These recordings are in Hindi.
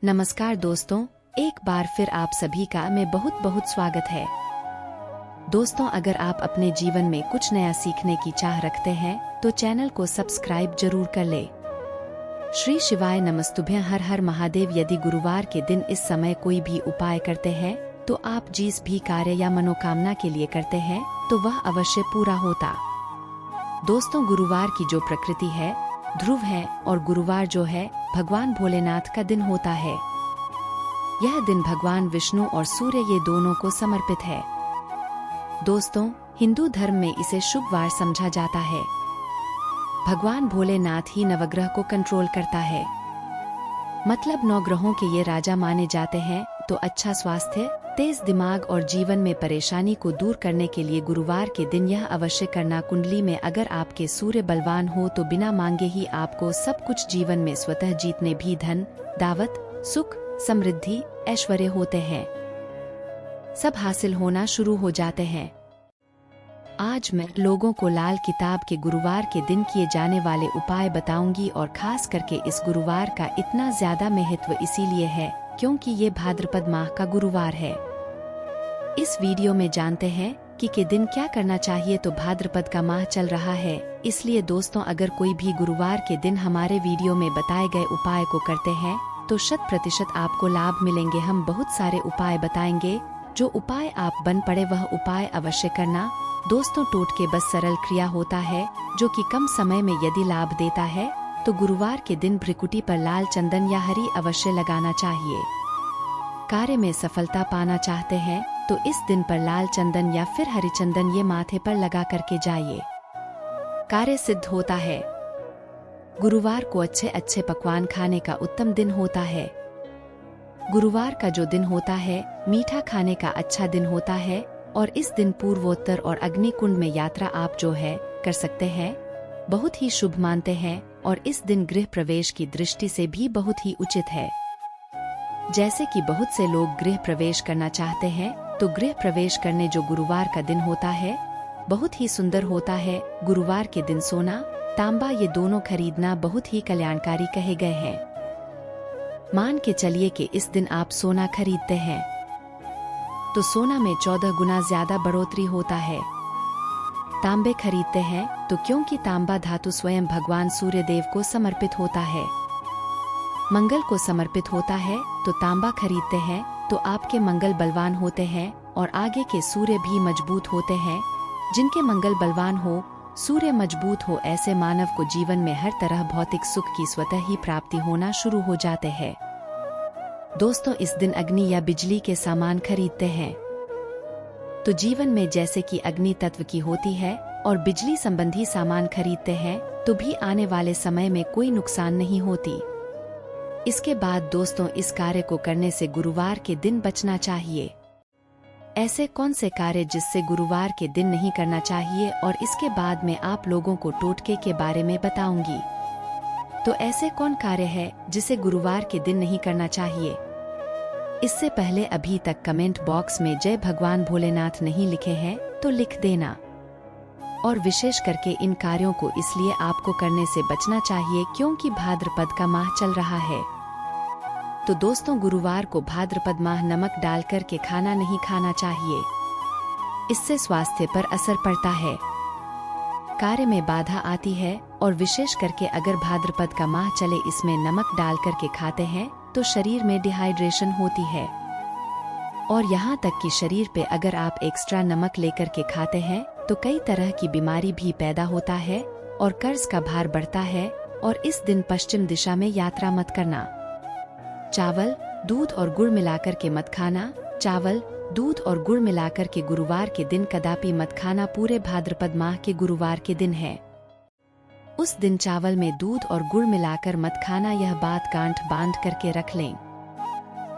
नमस्कार दोस्तों, एक बार फिर आप सभी का में बहुत बहुत स्वागत है। दोस्तों, अगर आप अपने जीवन में कुछ नया सीखने की चाह रखते हैं तो चैनल को सब्सक्राइब जरूर कर ले। श्री शिवाय नमस्तुभ्यं, हर हर महादेव। यदि गुरुवार के दिन इस समय कोई भी उपाय करते हैं तो आप जिस भी कार्य या मनोकामना के लिए करते हैं तो वह अवश्य पूरा होता। दोस्तों, गुरुवार की जो प्रकृति है ध्रुव है और गुरुवार जो है भगवान भोलेनाथ का दिन होता है। यह दिन भगवान विष्णु और सूर्य ये दोनों को समर्पित है। दोस्तों, हिंदू धर्म में इसे शुभ वार समझा जाता है। भगवान भोलेनाथ ही नवग्रह को कंट्रोल करता है, मतलब 9 ग्रहों के ये राजा माने जाते हैं। तो अच्छा स्वास्थ्य, तेज दिमाग और जीवन में परेशानी को दूर करने के लिए गुरुवार के दिन यह अवश्य करना। कुंडली में अगर आपके सूर्य बलवान हो तो बिना मांगे ही आपको सब कुछ जीवन में स्वतः जीतने भी धन, दावत, सुख, समृद्धि, ऐश्वर्य होते हैं, सब हासिल होना शुरू हो जाते हैं। आज मैं लोगों को लाल किताब के गुरुवार के दिन किए जाने वाले उपाय बताऊंगी और खास करके इस गुरुवार का इतना ज्यादा महत्व इसीलिए है क्योंकि ये भाद्रपद माह का गुरुवार है। इस वीडियो में जानते हैं कि के दिन क्या करना चाहिए। तो भाद्रपद का माह चल रहा है, इसलिए दोस्तों अगर कोई भी गुरुवार के दिन हमारे वीडियो में बताए गए उपाय को करते हैं तो 100% आपको लाभ मिलेंगे। हम बहुत सारे उपाय बताएंगे, जो उपाय आप बन पड़े वह उपाय अवश्य करना। दोस्तों, टोटके बस सरल क्रिया होता है जो कि कम समय में यदि लाभ देता है तो गुरुवार के दिन भ्रिकुटी पर लाल चंदन या हरी अवश्य लगाना चाहिए। कार्य में सफलता पाना चाहते हैं तो इस दिन पर लाल चंदन या फिर हरी चंदन ये माथे पर लगा करके जाइए, कार्य सिद्ध होता है। गुरुवार को अच्छे अच्छे पकवान खाने का उत्तम दिन होता है। गुरुवार का जो दिन होता है मीठा खाने का अच्छा दिन होता है और इस दिन पूर्वोत्तर और अग्निकुंड में यात्रा आप जो है कर सकते हैं, बहुत ही शुभ मानते हैं और इस दिन गृह प्रवेश की दृष्टि से भी बहुत ही उचित है। जैसे कि बहुत से लोग गृह प्रवेश करना चाहते हैं तो गृह प्रवेश करने जो गुरुवार का दिन होता है बहुत ही सुंदर होता है। गुरुवार के दिन सोना, तांबा ये दोनों खरीदना बहुत ही कल्याणकारी कहे गए हैं। मान के चलिए कि इस दिन आप सोना खरीदते हैं तो सोना में 14 गुना ज्यादा बढ़ोतरी होता है। तांबे खरीदते हैं तो क्योंकि तांबा धातु स्वयं भगवान सूर्य देव को समर्पित होता है, मंगल को समर्पित होता है, तो तांबा खरीदते हैं तो आपके मंगल बलवान होते हैं और आगे के सूर्य भी मजबूत होते हैं। जिनके मंगल बलवान हो, सूर्य मजबूत हो, ऐसे मानव को जीवन में हर तरह भौतिक सुख की स्वतः ही प्राप्ति होना शुरू हो जाते हैं। दोस्तों, इस दिन अग्नि या बिजली के सामान खरीदते हैं तो जीवन में जैसे कि अग्नि तत्व की होती है और बिजली संबंधी सामान खरीदते हैं तो भी आने वाले समय में कोई नुकसान नहीं होती। इसके बाद दोस्तों, इस कार्य को करने से गुरुवार के दिन बचना चाहिए। ऐसे कौन से कार्य जिससे गुरुवार के दिन नहीं करना चाहिए और इसके बाद में आप लोगों को टोटके के बारे में बताऊंगी। तो ऐसे कौन कार्य है जिसे गुरुवार के दिन नहीं करना चाहिए? इससे पहले अभी तक कमेंट बॉक्स में जय भगवान भोलेनाथ नहीं लिखे हैं तो लिख देना। और विशेष करके इन कार्यों को इसलिए आपको करने से बचना चाहिए क्योंकि भाद्रपद का माह चल रहा है। तो दोस्तों, गुरुवार को भाद्रपद माह नमक डालकर के खाना नहीं खाना चाहिए, इससे स्वास्थ्य पर असर पड़ता है, कार्य में बाधा आती है और विशेष करके अगर भाद्रपद का माह चले इसमें नमक डाल करके खाते हैं तो शरीर में डिहाइड्रेशन होती है और यहाँ तक कि शरीर पे अगर आप एक्स्ट्रा नमक लेकर के खाते हैं तो कई तरह की बीमारी भी पैदा होता है और कर्ज का भार बढ़ता है। और इस दिन पश्चिम दिशा में यात्रा मत करना। चावल, दूध और गुड़ मिलाकर के मत खाना। चावल, दूध और गुड़ मिलाकर के गुरुवार के दिन कदापि मत खाना। पूरे भाद्रपद माह के गुरुवार के दिन है, उस दिन चावल में दूध और गुड़ मिलाकर मत खाना। यह बात गांठ बांध करके रख लें।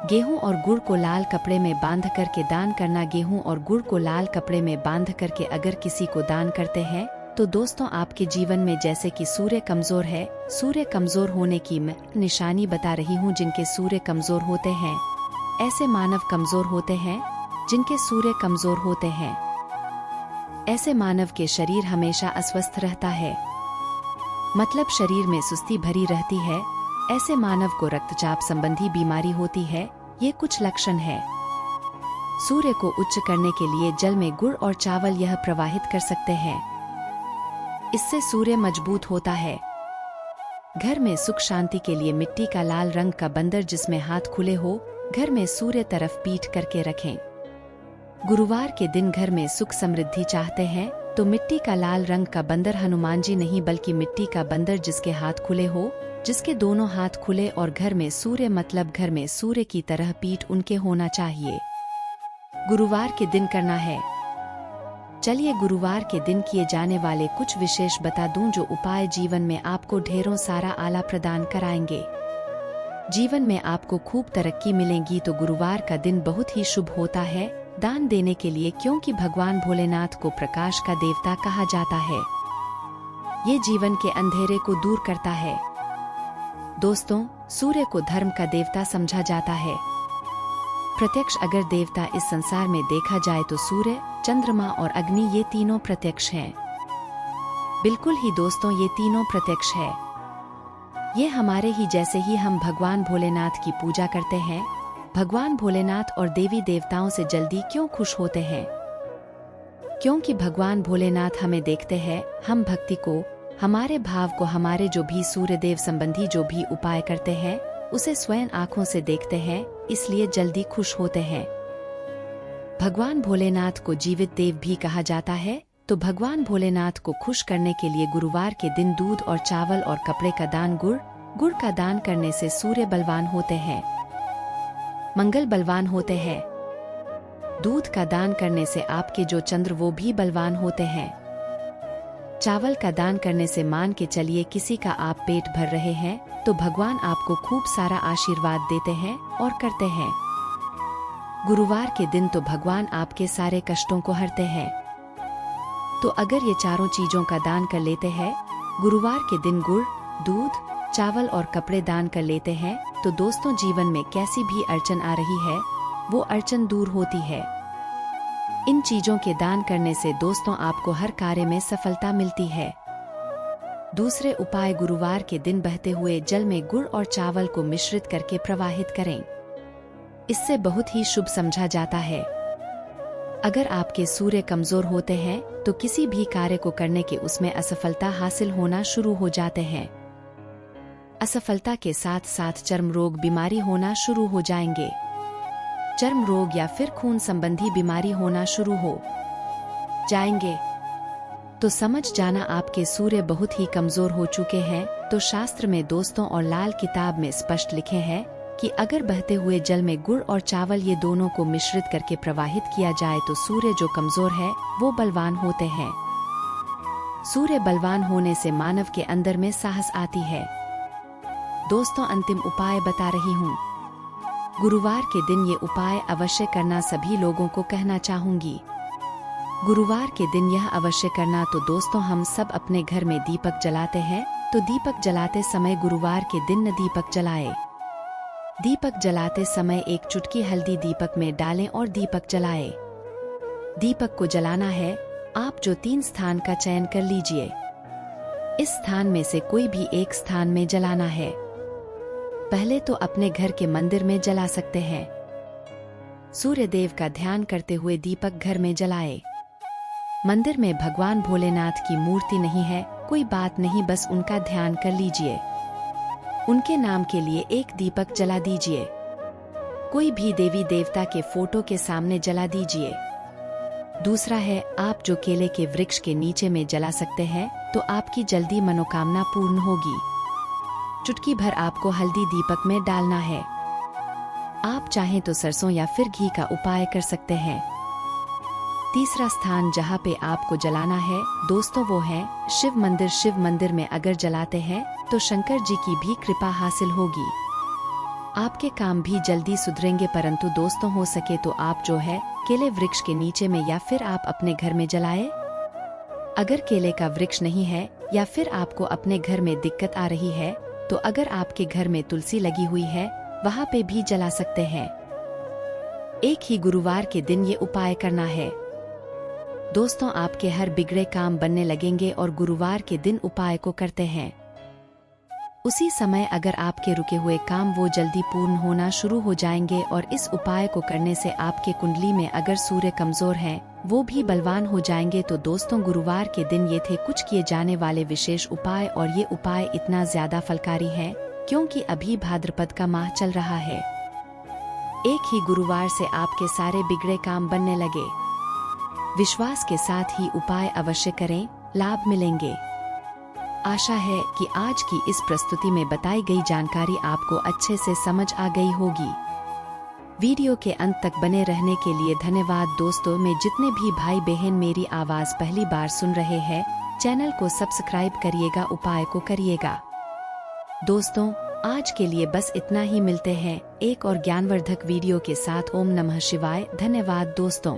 गेहूं और गुड़ को लाल कपड़े में बांध करके दान करना। गेहूं और गुड़ को लाल कपड़े में बांध करके अगर किसी को दान करते हैं तो दोस्तों आपके जीवन में जैसे कि सूर्य कमजोर है, सूर्य कमजोर होने की मैं निशानी बता रही हूँ। जिनके सूर्य कमजोर होते हैं, ऐसे मानव कमजोर होते हैं जिनके सूर्य कमजोर होते हैं, ऐसे मानव के शरीर हमेशा अस्वस्थ रहता है, मतलब शरीर में सुस्ती भरी रहती है। ऐसे मानव को रक्तचाप संबंधी बीमारी होती है। ये कुछ लक्षण है। सूर्य को उच्च करने के लिए जल में गुड़ और चावल यह प्रवाहित कर सकते हैं। इससे सूर्य मजबूत होता है। घर में सुख शांति के लिए मिट्टी का लाल रंग का बंदर जिसमें हाथ खुले हो, घर में सूर्य तरफ पीठ करके रखें। गुरुवार के दिन घर में सुख समृद्धि चाहते हैं तो मिट्टी का लाल रंग का बंदर हनुमान जी नहीं बल्कि मिट्टी का बंदर जिसके हाथ खुले हो, जिसके दोनों हाथ खुले और घर में सूर्य मतलब घर में सूर्य की तरह पीठ उनके होना चाहिए। गुरुवार के दिन करना है। चलिए गुरुवार के दिन किए जाने वाले कुछ विशेष बता दूं जो उपाय जीवन में आपको ढेरों सारा आला प्रदान कराएंगे। जीवन में आपको खूब तरक्की मिलेगी। तो गुरुवार का दिन बहुत ही शुभ होता है दान देने के लिए, क्योंकि भगवान भोलेनाथ को प्रकाश का देवता कहा जाता है। ये जीवन के अंधेरे को दूर करता है। दोस्तों, सूर्य को धर्म का देवता समझा जाता है। प्रत्यक्ष अगर देवता इस संसार में देखा जाए तो सूर्य, चंद्रमा और अग्नि ये तीनों प्रत्यक्ष हैं। बिल्कुल ही दोस्तों, ये तीनों प्रत्यक्ष है। ये हमारे ही जैसे ही हम भगवान भोलेनाथ की पूजा करते हैं। भगवान भोलेनाथ और देवी देवताओं से जल्दी क्यों खुश होते हैं? क्योंकि भगवान भोलेनाथ हमें देखते हैं, हम भक्ति को, हमारे भाव को, हमारे जो भी सूर्यदेव संबंधी जो भी उपाय करते हैं उसे स्वयं आंखों से देखते हैं, इसलिए जल्दी खुश होते हैं। भगवान भोलेनाथ को जीवित देव भी कहा जाता है। तो भगवान भोलेनाथ को खुश करने के लिए गुरुवार के दिन दूध और चावल और कपड़े का दान, गुड़ का दान करने से सूर्य बलवान होते हैं, मंगल बलवान होते हैं। दूध का दान करने से आपके जो चंद्र वो भी बलवान होते हैं। चावल का दान करने से मान के चलिए किसी का आप पेट भर रहे हैं तो भगवान आपको खूब सारा आशीर्वाद देते हैं और करते हैं। गुरुवार के दिन तो भगवान आपके सारे कष्टों को हरते हैं। तो अगर ये चारों चीजों का दान कर लेते हैं, गुरुवार के दिन गुड़, दूध, चावल और कपड़े दान कर लेते हैं, तो दोस्तों जीवन में कैसी भी अड़चन आ रही है वो अड़चन दूर होती है। इन चीजों के दान करने से दोस्तों आपको हर कार्य में सफलता मिलती है। दूसरे उपाय, गुरुवार के दिन बहते हुए जल में गुड़ और चावल को मिश्रित करके प्रवाहित करें। इससे बहुत ही शुभ समझा जाता है। अगर आपके सूर्य कमजोर होते हैं तो किसी भी कार्य को करने के उसमें असफलता हासिल होना शुरू हो जाते हैं। असफलता के साथ साथ चर्म रोग बीमारी होना शुरू हो जाएंगे। चर्म रोग या फिर खून संबंधी बीमारी होना शुरू हो जाएंगे तो समझ जाना आपके सूर्य बहुत ही कमजोर हो चुके हैं। तो शास्त्र में दोस्तों और लाल किताब में स्पष्ट लिखे हैं कि अगर बहते हुए जल में गुड़ और चावल ये दोनों को मिश्रित करके प्रवाहित किया जाए तो सूर्य जो कमजोर है वो बलवान होते हैं। सूर्य बलवान होने से मानव के अंदर में साहस आती है। दोस्तों, अंतिम उपाय बता रही हूँ। गुरुवार के दिन ये उपाय अवश्य करना सभी लोगों को कहना चाहूंगी। गुरुवार के दिन यह अवश्य करना। तो दोस्तों, हम सब अपने घर में दीपक जलाते हैं, तो दीपक जलाते समय गुरुवार के दिन न दीपक जलाए। दीपक जलाते समय एक चुटकी हल्दी दीपक में डालें और दीपक जलाए। दीपक को जलाना है, आप जो 3 स्थान का चयन कर लीजिए। इस स्थान में से कोई भी एक स्थान में जलाना है। पहले तो अपने घर के मंदिर में जला सकते हैं। सूर्य देव का ध्यान करते हुए दीपक घर में जलाए। मंदिर में भगवान भोलेनाथ की मूर्ति नहीं है, कोई बात नहीं, बस उनका ध्यान कर लीजिए। उनके नाम के लिए एक दीपक जला दीजिए। कोई भी देवी देवता के फोटो के सामने जला दीजिए। दूसरा है, आप जो केले के वृक्ष के नीचे में जला सकते हैं तो आपकी जल्दी मनोकामना पूर्ण होगी। चुटकी भर आपको हल्दी दीपक में डालना है। आप चाहें तो सरसों या फिर घी का उपाय कर सकते हैं। तीसरा स्थान जहां पे आपको जलाना है दोस्तों वो है शिव मंदिर। शिव मंदिर में अगर जलाते हैं तो शंकर जी की भी कृपा हासिल होगी। आपके काम भी जल्दी सुधरेंगे। परंतु दोस्तों, हो सके तो आप जो है केले वृक्ष के नीचे में या फिर आप अपने घर में जलाए। अगर केले का वृक्ष नहीं है या फिर आपको अपने घर में दिक्कत आ रही है तो अगर आपके घर में तुलसी लगी हुई है वहां पे भी जला सकते हैं। एक ही गुरुवार के दिन ये उपाय करना है। दोस्तों, आपके हर बिगड़े काम बनने लगेंगे और गुरुवार के दिन उपाय को करते हैं उसी समय अगर आपके रुके हुए काम वो जल्दी पूर्ण होना शुरू हो जाएंगे और इस उपाय को करने से आपके कुंडली में अगर सूर्य कमजोर है वो भी बलवान हो जाएंगे। तो दोस्तों, गुरुवार के दिन ये थे कुछ किए जाने वाले विशेष उपाय, और ये उपाय इतना ज्यादा फलकारी है क्योंकि अभी भाद्रपद का माह चल रहा है। एक ही गुरुवार से आपके सारे बिगड़े काम बनने लगे। विश्वास के साथ ही उपाय अवश्य करें, लाभ मिलेंगे। आशा है कि आज की इस प्रस्तुति में बताई गई जानकारी आपको अच्छे से समझ आ गई होगी। वीडियो के अंत तक बने रहने के लिए धन्यवाद। दोस्तों, में जितने भी भाई बहन मेरी आवाज पहली बार सुन रहे हैं, चैनल को सब्सक्राइब करिएगा, उपाय को करिएगा। दोस्तों, आज के लिए बस इतना ही। मिलते हैं एक और ज्ञानवर्धक वीडियो के साथ। ओम नमः शिवाय। धन्यवाद दोस्तों।